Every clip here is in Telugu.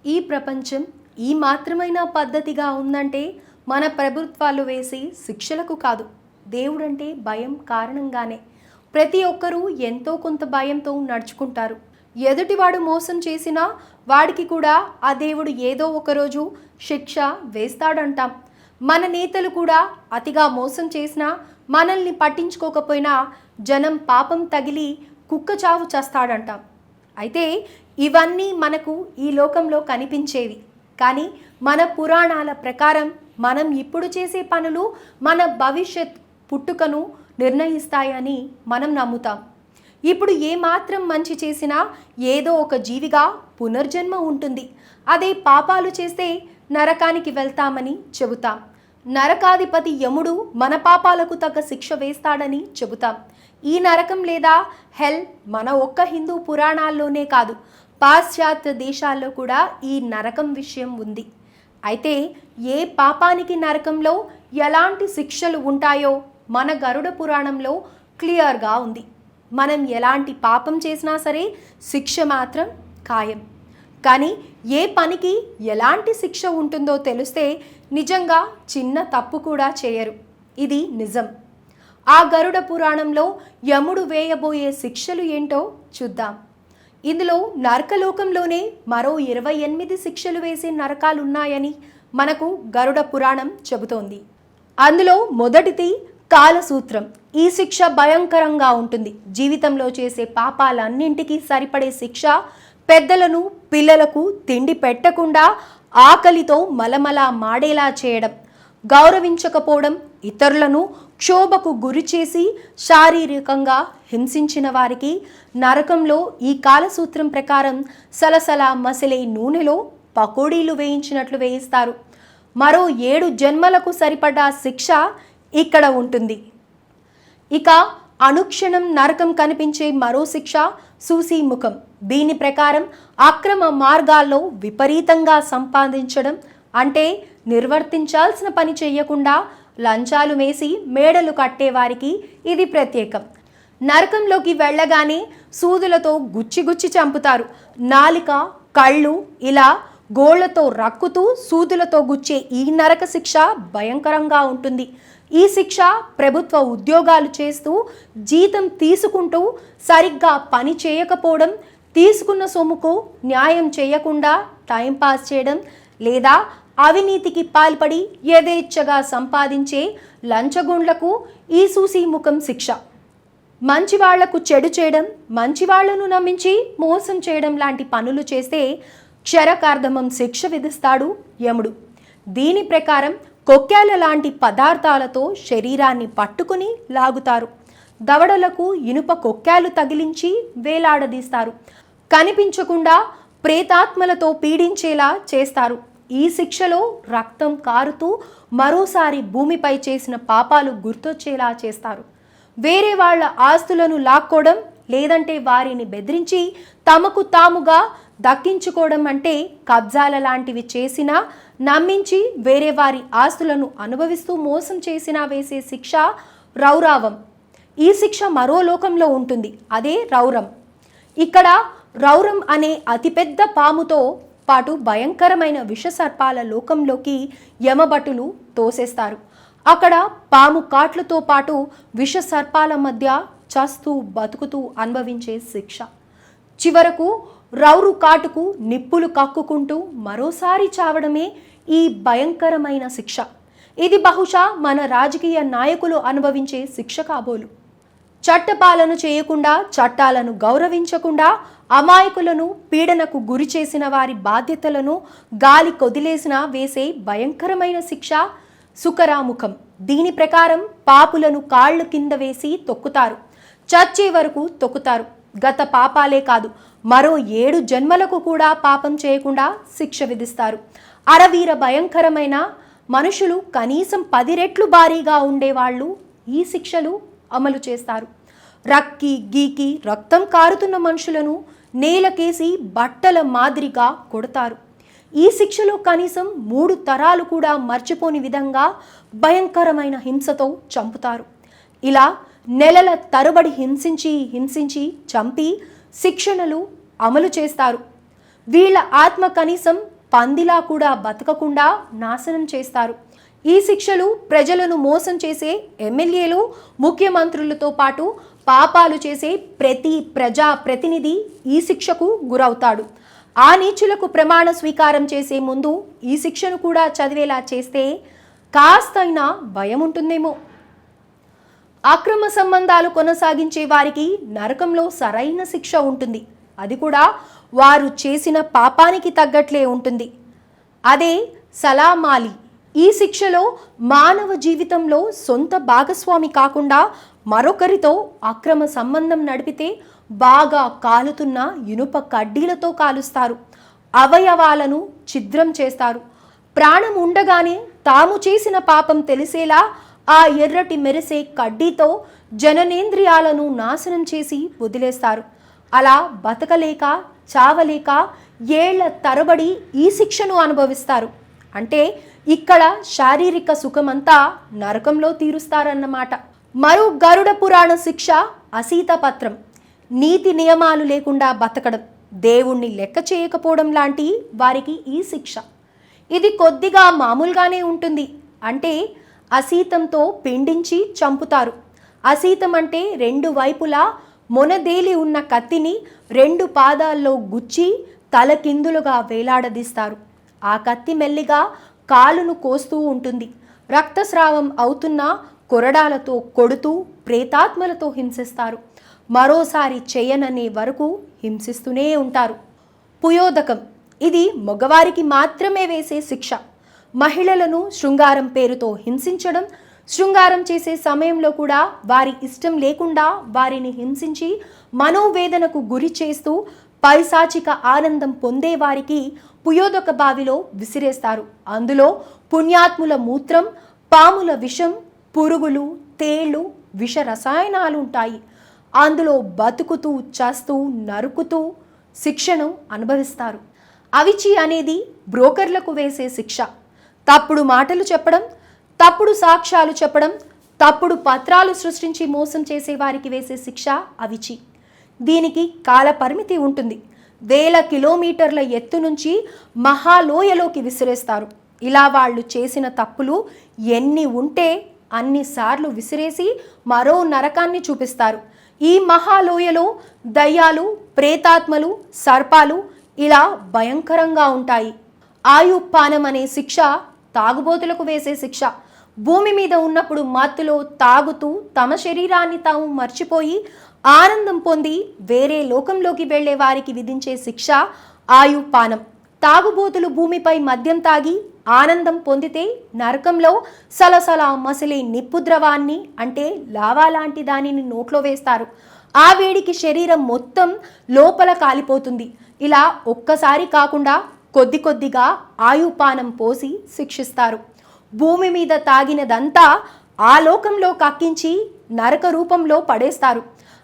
ఈ ప్రపంచం ఈ మాత్రమైన పద్ధతిగా ఉందంటే మన ప్రభుత్వాలు వేసే శిక్షలకు కాదు, దేవుడంటే భయం కారణంగానే. ప్రతి ఒక్కరూ ఎంతో కొంత భయంతో నడుచుకుంటారు. ఎదుటివాడు మోసం చేసినా వాడికి కూడా ఆ దేవుడు ఏదో ఒకరోజు శిక్ష వేస్తాడంటాం. మన నేతలు కూడా అతిగా మోసం చేసినా మనల్ని పట్టించుకోకపోయినా జనం పాపం తగిలి కుక్క చావు చేస్తాడంటాం. అయితే ఇవన్నీ మనకు ఈ లోకంలో కనిపించేవి, కానీ మన పురాణాల ప్రకారం మనం ఇప్పుడు చేసే పనులు మన భవిష్యత్ పుట్టుకను నిర్ణయిస్తాయని మనం నమ్ముతాం. ఇప్పుడు ఏమాత్రం మంచి చేసినా ఏదో ఒక జీవిగా పునర్జన్మ ఉంటుంది. అదే పాపాలు చేస్తే నరకానికి వెళ్తామని చెబుతాం. నరకాధిపతి యముడు మన పాపాలకు తగ్గ శిక్ష వేస్తాడని చెబుతాం. ఈ నరకం లేదా హెల్ మన ఒక్క హిందూ పురాణాల్లోనే కాదు, పాశ్చాత్య దేశాల్లో కూడా ఈ నరకం విషయం ఉంది. అయితే ఏ పాపానికి నరకంలో ఎలాంటి శిక్షలు ఉంటాయో మన గరుడ పురాణంలో క్లియర్గా ఉంది. మనం ఎలాంటి పాపం చేసినా సరే శిక్ష మాత్రం ఖాయం. కానీ ఏ పనికి ఎలాంటి శిక్ష ఉంటుందో తెలిస్తే నిజంగా చిన్న తప్పు కూడా చేయరు. ఇది నిజం. ఆ గరుడ పురాణంలో యముడు వేయబోయే శిక్షలు ఏంటో చూద్దాం. ఇందులో నరకలోకంలోనే మరో 28 శిక్షలు వేసే నరకాలున్నాయని మనకు గరుడ పురాణం చెబుతోంది. అందులో మొదటిది కాలసూత్రం. ఈ శిక్ష భయంకరంగా ఉంటుంది. జీవితంలో చేసే పాపాలన్నింటికీ సరిపడే శిక్ష. పెద్దలను పిల్లలకు తిండి పెట్టకుండా ఆకలితో మలమల మాడేలా చేయడం, గౌరవించకపోవడం, ఇతరులను క్షోభకు గురి చేసి శారీరకంగా హింసించిన వారికి నరకంలో ఈ కాలసూత్రం ప్రకారం సలసల మసిలే నూనెలో పకోడీలు వేయించినట్లు వేయిస్తారు. మరో 7 జన్మలకు సరిపడా శిక్ష ఇక్కడ ఉంటుంది. ఇక అనుక్షణం నరకం కనిపించే మరో శిక్ష సూసీముఖం. దీని ప్రకారం అక్రమ మార్గాల్లో విపరీతంగా సంపాదించడం, అంటే నిర్వర్తించాల్సిన పని చేయకుండా లంచాలు వేసి మేడలు కట్టేవారికి ఇది ప్రత్యేకం. నరకంలోకి వెళ్ళగానే సూదులతో గుచ్చి చంపుతారు. నాలిక, కళ్ళు ఇలా గోళ్లతో రక్కుతూ సూదులతో గుచ్చే ఈ నరక శిక్ష భయంకరంగా ఉంటుంది. ఈ శిక్ష ప్రభుత్వ ఉద్యోగాలు చేస్తూ జీతం తీసుకుంటూ సరిగ్గా పని చేయకపోవడం, తీసుకున్న సొమ్ముకు న్యాయం చేయకుండా టైంపాస్ చేయడం, లేదా అవినీతికి పాల్పడి యథేచ్ఛగా సంపాదించే లంచగొండ్లకు ఈ సూసీముఖం శిక్ష. మంచివాళ్లకు చెడు చేయడం, మంచివాళ్లను నమ్మించి మోసం చేయడం లాంటి పనులు చేస్తే క్షరకార్ధమం శిక్ష విధిస్తాడు యముడు. దీని ప్రకారం కొక్కేల లాంటి పదార్థాలతో శరీరాన్ని పట్టుకుని లాగుతారు. దవడలకు ఇనుప కొక్కేలు తగిలించి వేలాడదీస్తారు. కనిపించకుండా ప్రేతాత్మలతో పీడించేలా చేస్తారు. ఈ శిక్షలో రక్తం కారుతూ మరోసారి భూమిపై చేసిన పాపాలు గుర్తొచ్చేలా చేస్తారు. వేరే వాళ్ళ ఆస్తులను లాక్కోవడం, లేదంటే వారిని బెదిరించి తమకు తాముగా దక్కించుకోవడం, అంటే కబ్జాల లాంటివి చేసినా నమ్మించి వేరే వారి ఆస్తులను అనుభవిస్తూ మోసం చేసినా వేసే శిక్ష రౌరావం. ఈ శిక్ష మరో లోకంలో ఉంటుంది, అదే రౌరం. ఇక్కడ రౌరం అనే అతిపెద్ద పాముతో పాటు భయంకరమైన విషసర్పాల లోకంలోకి యమభటులు తోసేస్తారు. అక్కడ పాము కాట్లతో పాటు విషసర్పాల మధ్య చస్తూ బతుకుతూ అనుభవించే శిక్ష. చివరకు రౌరు కాటుకు నిప్పులు కక్కుకుంటూ మరోసారి చావడమే ఈ భయంకరమైన శిక్ష. ఇది బహుశా మన రాజకీయ నాయకులు అనుభవించే శిక్ష కాబోలు. చట్టపాలన చేయకుండా, చట్టాలను గౌరవించకుండా అమాయకులను పీడనకు గురి చేసిన వారి బాధ్యతలను గాలి కొదిలేసిన వేసే భయంకరమైన శిక్ష సుకరాముఖం. దీని ప్రకారం పాపులను కాళ్ళు కింద వేసి తొక్కుతారు, చచ్చే వరకు తొక్కుతారు. గత పాపాలే కాదు, మరో 7 జన్మలకు కూడా పాపం చేయకుండా శిక్ష విధిస్తారు. అరవీర భయంకరమైన మనుషులు కనీసం 10 రెట్లు భారీగా ఉండేవాళ్ళు ఈ శిక్షలు అమలు చేస్తారు. రక్కి గీకి రక్తం కారుతున్న మనుషులను నేలకేసి బట్టల మాదిరిగా కొడతారు. ఈ శిక్షలో కనీసం 3 తరాలు కూడా మర్చిపోని విధంగా భయంకరమైన హింసతో చంపుతారు. ఇలా నెలల తరబడి హింసించి చంపి శిక్షణలు అమలు చేస్తారు. వీళ్ళ ఆత్మ కనీసం పందిలా కూడా బతకకుండా నాశనం చేస్తారు. ఈ శిక్షలు ప్రజలను మోసం చేసే ఎమ్మెల్యేలు, ముఖ్యమంత్రులతో పాటు పాపాలు చేసే ప్రతి ప్రజా ప్రతినిధి ఈ శిక్షకు గురవుతాడు. ఆ నీచులకు ప్రమాణ స్వీకారం చేసే ముందు ఈ శిక్షను కూడా చదివేలా చేస్తే కాస్తైనా భయం ఉంటుందేమో. అక్రమ సంబంధాలు కొనసాగించే వారికి నరకంలో సరైన శిక్ష ఉంటుంది. అది కూడా వారు చేసిన పాపానికి తగ్గట్లే ఉంటుంది. అదే సలామాలి. ఈ శిక్షలో మానవ జీవితంలో సొంత భాగస్వామి కాకుండా మరొకరితో అక్రమ సంబంధం నడిపితే బాగా కాలుతున్న ఇనుప కడ్డీలతో కాలుస్తారు. అవయవాలను ఛిద్రం చేస్తారు. ప్రాణం ఉండగానే తాము చేసిన పాపం తెలిసేలా ఆ ఎర్రటి మెరిసే కడ్డీతో జననేంద్రియాలను నాశనం చేసి వదిలేస్తారు. అలా బతకలేక చావలేక ఏళ్ల తరబడి ఈ శిక్షను అనుభవిస్తారు. అంటే ఇక్కడ శారీరక సుఖమంతా నరకంలో తీరుస్తారన్నమాట. మరో గరుడ పురాణ శిక్ష అసీతపత్రం. నీతి నియమాలు లేకుండా బతకడం, దేవుణ్ణి లెక్క చేయకపోవడం లాంటి వారికి ఈ శిక్ష. ఇది కొద్దిగా మామూలుగానే ఉంటుంది. అంటే అసీతంతో పిండించి చంపుతారు. అసీతం అంటే రెండు వైపులా మొనదేలి ఉన్న కత్తిని రెండు పాదాల్లో గుచ్చి తలకిందులుగా వేలాడదీస్తారు. ఆ కత్తి మెల్లిగా కాలును కోస్తూ ఉంటుంది. రక్తస్రావం అవుతున్న కొరడాలతో కొడుతూ ప్రేతాత్మలతో హింసిస్తారు. మరోసారి చేయననే వరకు హింసిస్తూనే ఉంటారు. పుయోదకం. ఇది మగవారికి మాత్రమే వేసే శిక్ష. మహిళలను శృంగారం పేరుతో హింసించడం, శృంగారం చేసే సమయంలో కూడా వారి ఇష్టం లేకుండా వారిని హింసించి మనోవేదనకు గురి చేస్తూ పైశాచిక ఆనందం పొందే వారికి పుయోదక బావిలో విసిరేస్తారు. అందులో పుణ్యాత్ముల మూత్రం, పాముల విషం, పురుగులు, తేళ్లు, విష రసాయనాలు ఉంటాయి. అందులో బతుకుతూ చస్తూ నరుకుతూ శిక్షను అనుభవిస్తారు. అవిచి అనేది బ్రోకర్లకు వేసే శిక్ష. తప్పుడు మాటలు చెప్పడం, తప్పుడు సాక్ష్యాలు చెప్పడం, తప్పుడు పత్రాలు సృష్టించి మోసం చేసే వారికి వేసే శిక్ష అవిచి. దీనికి కాల పరిమితి ఉంటుంది. 1000 కిలోమీటర్ల ఎత్తు నుంచి మహాలోయలోకి విసిరేస్తారు. ఇలా వాళ్ళు చేసిన తప్పులు ఎన్ని ఉంటే అన్నిసార్లు విసిరేసి మరో నరకాన్ని చూపిస్తారు. ఈ మహాలోయలో దయ్యాలు, ప్రేతాత్మలు, సర్పాలు ఇలా భయంకరంగా ఉంటాయి. ఆయుపానం అనే శిక్ష తాగుబోతులకు వేసే శిక్ష. భూమి మీద ఉన్నప్పుడు మత్తులో తాగుతూ తమ శరీరాన్ని తాము మర్చిపోయి ఆనందం పొంది వేరే లోకంలోకి వెళ్లే వారికి విధించే శిక్ష ఆయుపానం. తాగుబోతులు భూమిపై మద్యం తాగి ఆనందం పొందితే నరకంలో సలసల మసిలే నిప్పు ద్రవాన్ని, అంటే లావా లాంటి దానిని నోట్లో వేస్తారు. ఆ వేడికి శరీరం మొత్తం లోపల కాలిపోతుంది. ఇలా ఒక్కసారి కాకుండా కొద్ది కొద్దిగా ఆయుపానం పోసి శిక్షిస్తారు. భూమి మీద తాగినదంతా ఆ లోకంలో కక్కించి నరక రూపంలో పడేస్తారు.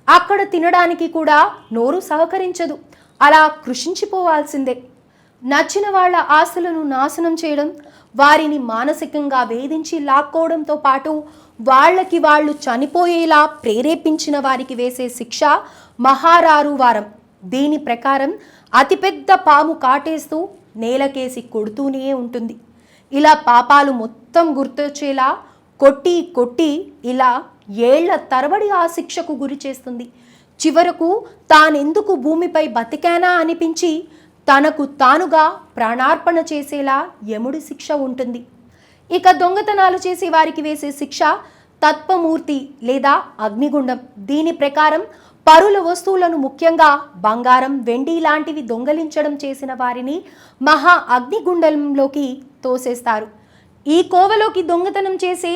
అక్కడ తినడానికి కూడా నోరు సహకరించదు. అలా కృషించిపోవాల్సిందే. నచ్చిన వాళ్ళ ఆశలను నాశనం చేయడం, వారిని మానసికంగా వేధించి లాక్కోవడంతో పాటు వాళ్ళకి వాళ్ళు చనిపోయేలా ప్రేరేపించిన వారికి వేసే శిక్ష మహారారు వారం. దీని ప్రకారం అతిపెద్ద పాము కాటేస్తూ నేలకేసి కొడుతూనే ఉంటుంది. ఇలా పాపాలు మొత్తం గుర్తొచ్చేలా కొట్టి కొట్టి ఇలా ఏళ్ల తరబడి ఆ శిక్షకు గురి చేస్తుంది. చివరకు తానెందుకు భూమిపై బతికానా అనిపించి తనకు తానుగా ప్రాణార్పణ చేసేలా యముడి శిక్ష ఉంటుంది. ఇక దొంగతనాలు చేసే వారికి వేసే శిక్ష తత్వమూర్తి లేదా అగ్నిగుండం. దీని ప్రకారం పరుల వస్తువులను, ముఖ్యంగా బంగారం, వెండి లాంటివి దొంగలించడం చేసిన వారిని మహా అగ్నిగుండంలోకి తోసేస్తారు. ఈ కోవలోకి దొంగతనం చేసే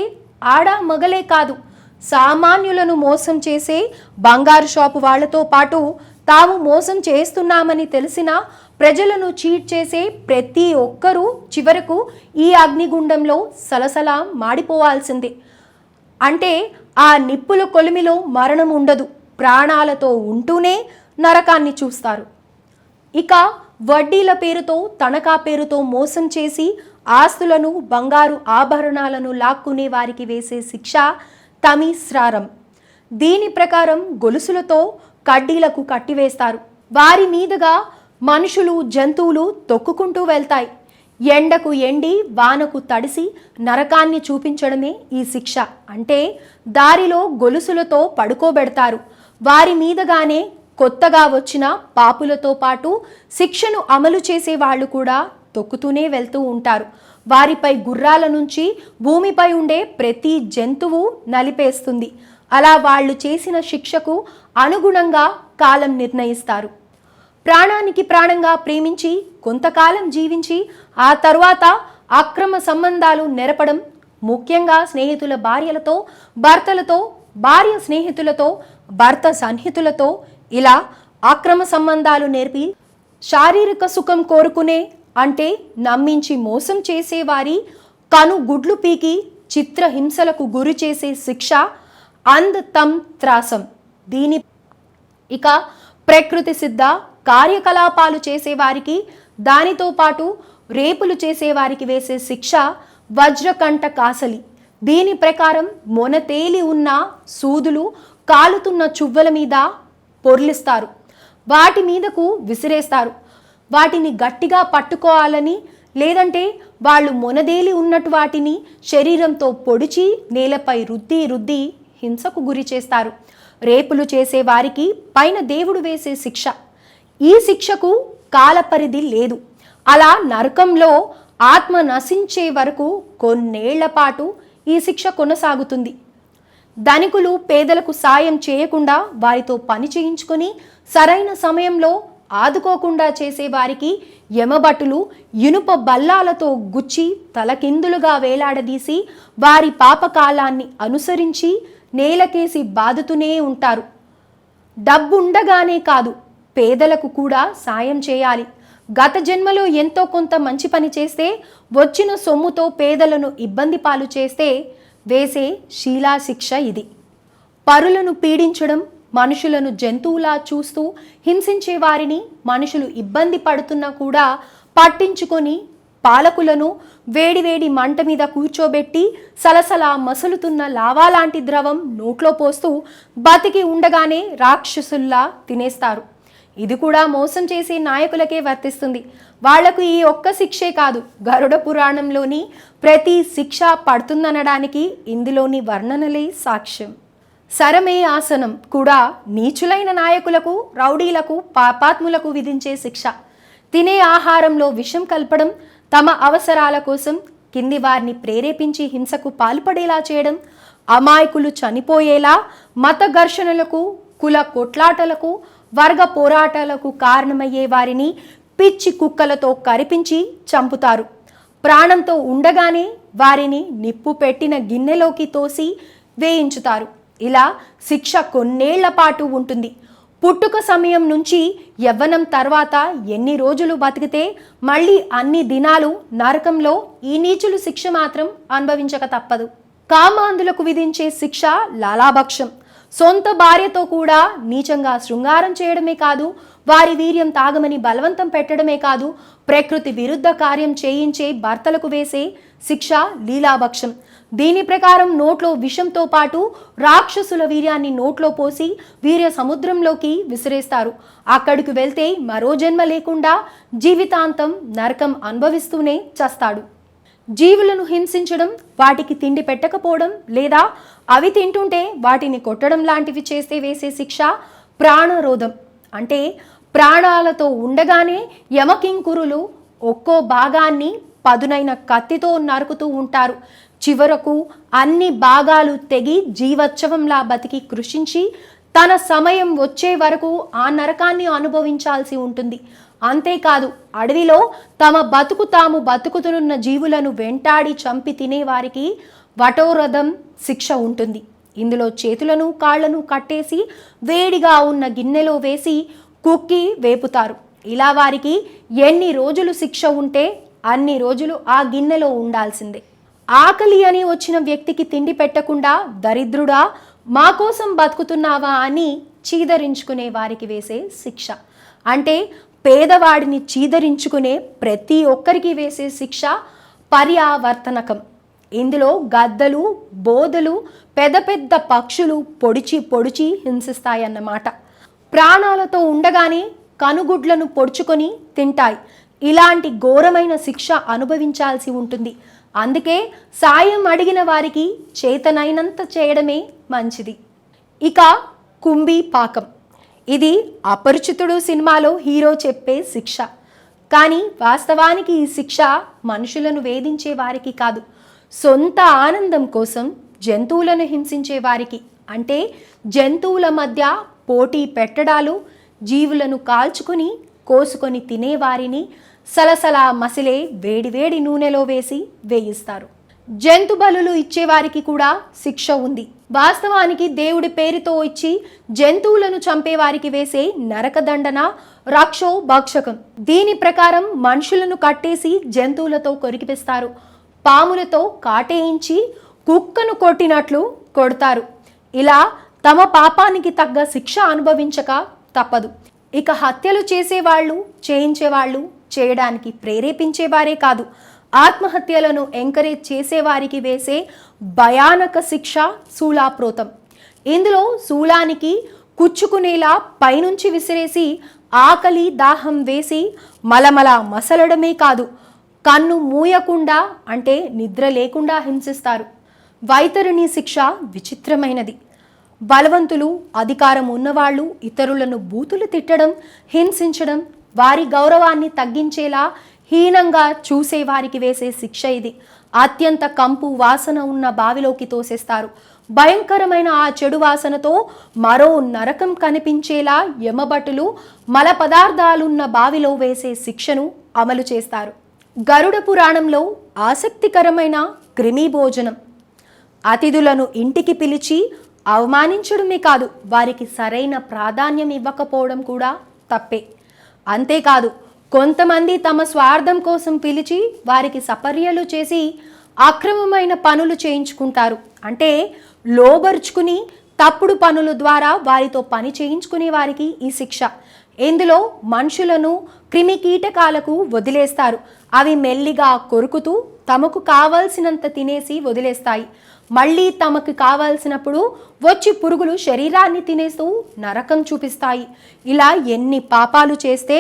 ఆడ మగలే కాదు, సామాన్యులను మోసం చేసే బంగారు షాపు వాళ్లతో పాటు తాము మోసం చేస్తున్నామని తెలిసిన ప్రజలను చీట్ చేసే ప్రతి ఒక్కరూ చివరకు ఈ అగ్నిగుండంలో సలసల మాడిపోవాల్సిందే. అంటే ఆ నిప్పుల కొలిమిలో మరణం ఉండదు, ప్రాణాలతో ఉంటూనే నరకాన్ని చూస్తారు. ఇక వడ్డీల పేరుతో, తనఖా పేరుతో మోసం చేసి ఆస్తులను, బంగారు ఆభరణాలను లాక్కునే వారికి వేసే శిక్ష తమీస్రారం. దీని ప్రకారం గొలుసులతో కడ్డీలకు కట్టివేస్తారు. వారి మీదుగా మనుషులు జంతువులు తొక్కుకుంటూ వెళ్తాయి. ఎండకు ఎండి వానకు తడిసి నరకాన్ని చూపించడమే ఈ శిక్ష. అంటే దారిలో గొలుసులతో పడుకోబెడతారు. వారి మీదగానే కొత్తగా వచ్చిన పాపులతో పాటు శిక్షను అమలు చేసే వాళ్ళు కూడా తొక్కుతూనే వెళ్తూ ఉంటారు. వారిపై గుర్రాల నుంచి భూమిపై ఉండే ప్రతి జంతువు నలిపేస్తుంది. అలా వాళ్ళు చేసిన శిక్షకు అనుగుణంగా కాలం నిర్ణయిస్తారు. ప్రాణానికి ప్రాణంగా ప్రేమించి కొంతకాలం జీవించి ఆ తరువాత అక్రమ సంబంధాలు నెరపడం, ముఖ్యంగా స్నేహితుల భార్యలతో, భర్తలతో, భార్య స్నేహితులతో, భర్త సన్నిహితులతో ఇలా అక్రమ సంబంధాలు నేర్పి శారీరక సుఖం కోరుకునే, అంటే నమ్మించి మోసం చేసేవారి కను గుడ్లు పీకి చిత్రహింసలకు గురి చేసే శిక్ష అంధతంత్రాసం. దీని ఇక ప్రకృతి సిద్ధ కార్యకలాపాలు చేసేవారికి, దానితో పాటు రేపులు చేసేవారికి వేసే శిక్ష వజ్రకంఠ కాసలి. దీని ప్రకారం మొనతేలి ఉన్న సూదులు కాలుతున్న చువ్వల మీద పొర్లిస్తారు, వాటి మీదకు విసిరేస్తారు. వాటిని గట్టిగా పట్టుకోవాలని, లేదంటే వాళ్ళు మొనదేలి ఉన్నట్టు వాటిని శరీరంతో పొడిచి నేలపై రుద్ది రుద్ది హింసకు గురి చేస్తారు. రేపులు చేసే వారికి పైన దేవుడు వేసే శిక్ష. ఈ శిక్షకు కాలపరిధి లేదు. అలా నరకంలో ఆత్మ నశించే వరకు కొన్నేళ్ల పాటు ఈ శిక్ష కొనసాగుతుంది. ధనికులు పేదలకు సాయం చేయకుండా వారితో పని చేయించుకొని సరైన సమయంలో ఆదుకోకుండా చేసేవారికి యమభటులు ఇనుప బల్లాలతో గుచ్చి తలకిందులుగా వేలాడదీసి వారి పాపకాలాన్ని అనుసరించి నేలకేసి బాదుతూనే ఉంటారు. డబ్బుండగానే కాదు, పేదలకు కూడా సాయం చేయాలి. గత జన్మలో ఎంతో కొంత మంచి పని చేస్తే వచ్చిన సొమ్ముతో పేదలను ఇబ్బంది పాలు చేస్తే వేసే శీలాశిక్ష ఇది. పరులను పీడించడం, మనుషులను జంతువులా చూస్తూ హింసించే వారిని మనుషులు ఇబ్బంది పడుతున్నా కూడా పట్టించుకొని పాలకులను వేడివేడి మంట మీద కూర్చోబెట్టి సలసలా మసులుతున్న లావా లాంటి ద్రవం నోట్లో పోస్తూ బతికి ఉండగానే రాక్షసుల్లా తినేస్తారు. ఇది కూడా మోసం చేసే నాయకులకే వర్తిస్తుంది. వాళ్లకు ఈ ఒక్క శిక్షే కాదు, గరుడ పురాణంలోని ప్రతి శిక్ష పడుతుందనడానికి ఇందులోని వర్ణనలే సాక్ష్యం. సరమే ఆసనం కూడా నీచులైన నాయకులకు, రౌడీలకు, పాపాత్ములకు విధించే శిక్ష. తినే ఆహారంలో విషం కలపడం, తమ అవసరాల కోసం కింది వారిని ప్రేరేపించి హింసకు పాల్పడేలా చేయడం, అమాయకులు చనిపోయేలా మత ఘర్షణలకు, కుల కొట్లాటలకు, వర్గ పోరాటాలకు కారణమయ్యే వారిని పిచ్చి కుక్కలతో కరిపించి చంపుతారు. ప్రాణంతో ఉండగానే వారిని నిప్పు పెట్టిన గిన్నెలోకి తోసి వేయించుతారు. ఇలా శిక్ష కొన్నేళ్ల పాటు ఉంటుంది. పుట్టుక సమయం నుంచి యవ్వనం తర్వాత ఎన్ని రోజులు బతికితే మళ్ళీ అన్ని దినాలు నరకంలో ఈ నీచులు శిక్ష మాత్రం అనుభవించక తప్పదు. కామాంధులకు విధించే శిక్ష లాలాభక్షం. సొంత భార్యతో కూడా నీచంగా శృంగారం చేయడమే కాదు, వారి వీర్యం తాగమని బలవంతం పెట్టడమే కాదు, ప్రకృతి విరుద్ధ కార్యం చేయించే భర్తలకు వేసే శిక్ష లీలాభక్షం. దీని ప్రకారం నోట్లో విషంతో పాటు రాక్షసుల వీర్యాన్ని నోట్లో పోసి వీర్య సముద్రంలోకి విసిరేస్తారు. అక్కడికి వెళ్తే మరో జన్మ లేకుండా జీవితాంతం నరకం అనుభవిస్తూనే చస్తాడు. జీవులను హింసించడం, వాటికి తిండి పెట్టకపోవడం లేదా అవి తింటుంటే వాటిని కొట్టడం లాంటివి చేస్తే వేసే శిక్ష ప్రాణరోధం. అంటే ప్రాణాలతో ఉండగానే యమకింకురులు ఒక్కో భాగాన్ని పదునైన కత్తితో నరుకుతూ ఉంటారు. చివరకు అన్ని భాగాలు తెగి జీవోత్సవంలా బతికి కృషించి తన సమయం వచ్చే వరకు ఆ నరకాన్ని అనుభవించాల్సి ఉంటుంది. అంతేకాదు, అడవిలో తమ బతుకు తాము బతుకుతున్న జీవులను వెంటాడి చంపి తినేవారికి వటోరథం శిక్ష ఉంటుంది. ఇందులో చేతులను కాళ్లను కట్టేసి వేడిగా ఉన్న గిన్నెలో వేసి కుక్కి వేపుతారు. ఇలా వారికి ఎన్ని రోజులు శిక్ష ఉంటే అన్ని రోజులు ఆ గిన్నెలో ఉండాల్సిందే. ఆకలి అని వచ్చిన వ్యక్తికి తిండి పెట్టకుండా దరిద్రుడా, మా కోసం బతుకుతున్నావా అని చీదరించుకునే వారికి వేసే శిక్ష. అంటే పేదవాడిని చీదరించుకునే ప్రతి ఒక్కరికి వేసే శిక్ష పర్యావర్తనకం. ఇందులో గద్దలు, బోదలు, పెద్ద పెద్ద పక్షులు పొడిచి పొడిచి హింసిస్తాయన్నమాట. ప్రాణాలతో ఉండగానే కనుగుడ్లను పొడుచుకొని తింటాయి. ఇలాంటి ఘోరమైన శిక్ష అనుభవించాల్సి ఉంటుంది. అందుకే సాయం అడిగిన వారికి చేతనైనంత చేయడమే మంచిది. ఇక కుంభీ పాకం. ఇది అపరిచితుడు సినిమాలో హీరో చెప్పే శిక్ష. కానీ వాస్తవానికి ఈ శిక్ష మనుషులను వేధించే వారికి కాదు, సొంత ఆనందం కోసం జంతువులను హింసించే వారికి, అంటే జంతువుల మధ్య పోటీ పెట్టడాలు, జీవులను కాల్చుకొని కోసుకొని తినేవారిని సలసలా మసిలే వేడివేడి నూనెలో వేసి వేయిస్తారు. జంతు బలులు ఇచ్చేవారికి కూడా శిక్ష ఉంది. వాస్తవానికి దేవుడి పేరుతో ఇచ్చి జంతువులను చంపేవారికి వేసే నరకదండన రక్షో భక్షకం. దీని ప్రకారం మనుషులను కట్టేసి జంతువులతో కొరికిపిస్తారు. పాములతో కాటేయించి కుక్కను కొట్టినట్లు కొడతారు. ఇలా తమ పాపానికి తగ్గ శిక్ష అనుభవించక తప్పదు. ఇక హత్యలు చేసేవాళ్ళు, చేయించేవాళ్ళు, చేయడానికి ప్రేరేపించేవారే కాదు, ఆత్మహత్యలను ఎంకరేజ్ చేసేవారికి వేసే భయానక శిక్ష శూలాప్రోతం. ఇందులో శూలానికి కుచ్చుకునేలా పైనుంచి విసిరేసి ఆకలి దాహం వేసి మలమల మసలడమే కాదు, కన్ను మూయకుండా అంటే నిద్ర లేకుండా హింసిస్తారు. వైతరిణి శిక్ష విచిత్రమైనది. బలవంతులు, అధికారం ఉన్నవాళ్ళు ఇతరులను బూతులు తిట్టడం, హింసించడం, వారి గౌరవాన్ని తగ్గించేలా హీనంగా చూసేవారికి వేసే శిక్ష ఇది. అత్యంత కంపు వాసన ఉన్న బావిలోకి తోసేస్తారు. భయంకరమైన ఆ చెడు వాసనతో మరో నరకం కనిపించేలా యమభటులు మల పదార్థాలున్న బావిలో వేసే శిక్షను అమలు చేస్తారు. గరుడ పురాణంలో ఆసక్తికరమైన క్రిమి భోజనం. అతిథులను ఇంటికి పిలిచి అవమానించడమే కాదు, వారికి సరైన ప్రాధాన్యం ఇవ్వకపోవడం కూడా తప్పే. అంతేకాదు, కొంతమంది తమ స్వార్థం కోసం పిలిచి వారికి సపర్యలు చేసి అక్రమమైన పనులు చేయించుకుంటారు. అంటే లోబరుచుకుని తప్పుడు పనుల ద్వారా వారితో పని చేయించుకునే వారికి ఈ శిక్ష. ఇందులో మనుషులను క్రిమి కీటకాలకు వదిలేస్తారు. అవి మెల్లిగా కొరుకుతూ తమకు కావాల్సినంత తినేసి వదిలేస్తాయి. మళ్ళీ తమకు కావాల్సినప్పుడు వచ్చి పురుగులు శరీరాన్ని తినేస్తూ నరకం చూపిస్తాయి. ఇలా ఎన్ని పాపాలు చేస్తే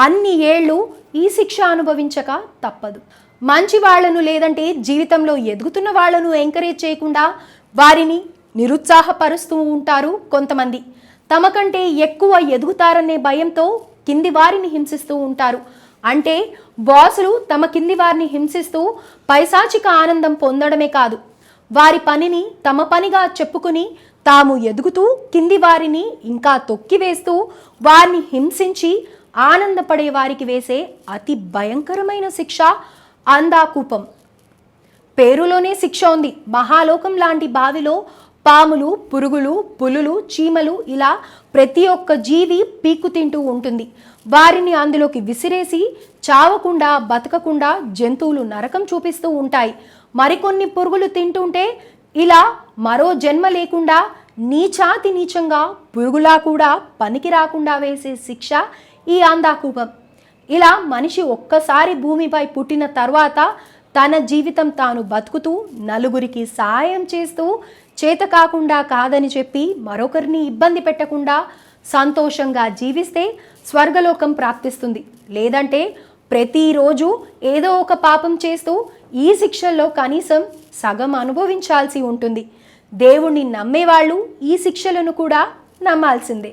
అన్ని ఏళ్ళు ఈ శిక్ష అనుభవించక తప్పదు. మంచి వాళ్లను లేదంటే జీవితంలో ఎదుగుతున్న వాళ్లను ఎంకరేజ్ చేయకుండా వారిని నిరుత్సాహపరుస్తూ ఉంటారు కొంతమంది. తమకంటే ఎక్కువ ఎదుగుతారనే భయంతో కింది వారిని హింసిస్తూ ఉంటారు. అంటే బాసులు తమ కింది వారిని హింసిస్తూ పైశాచిక ఆనందం పొందడమే కాదు, వారి పనిని తమ పనిగా చెప్పుకుని తాము ఎదుగుతూ కింది వారిని ఇంకా తొక్కివేస్తూ వారిని హింసించి ఆనందపడే వారికి వేసే అతి భయంకరమైన శిక్ష అంధాకూపం. పేరులోనే శిక్ష ఉంది. మహాలోకం లాంటి బావిలో పాములు, పురుగులు, పులులు, చీమలు ఇలా ప్రతి ఒక్క జీవి పీకు తింటూ ఉంటుంది. వారిని అందులోకి విసిరేసి చావకుండా బతకకుండా జంతువులు నరకం చూపిస్తూ ఉంటాయి. మరికొన్ని పురుగులు తింటుంటే ఇలా మరో జన్మ లేకుండా నీచాతి నీచంగా పురుగులా కూడా పనికి రాకుండా వేసే శిక్ష ఈ అంధాకూపం. ఇలా మనిషి ఒక్కసారి భూమిపై పుట్టిన తర్వాత తన జీవితం తాను బతుకుతూ నలుగురికి సహాయం చేస్తూ చేత కాకుండా కాదని చెప్పి మరొకరిని ఇబ్బంది పెట్టకుండా సంతోషంగా జీవిస్తే స్వర్గలోకం ప్రాప్తిస్తుంది. లేదంటే ప్రతిరోజు ఏదో ఒక పాపం చేస్తూ ఈ శిక్షల్లో కనీసం సగం అనుభవించాల్సి ఉంటుంది. దేవుణ్ణి నమ్మేవాళ్ళు ఈ శిక్షలను కూడా నమ్మాల్సిందే.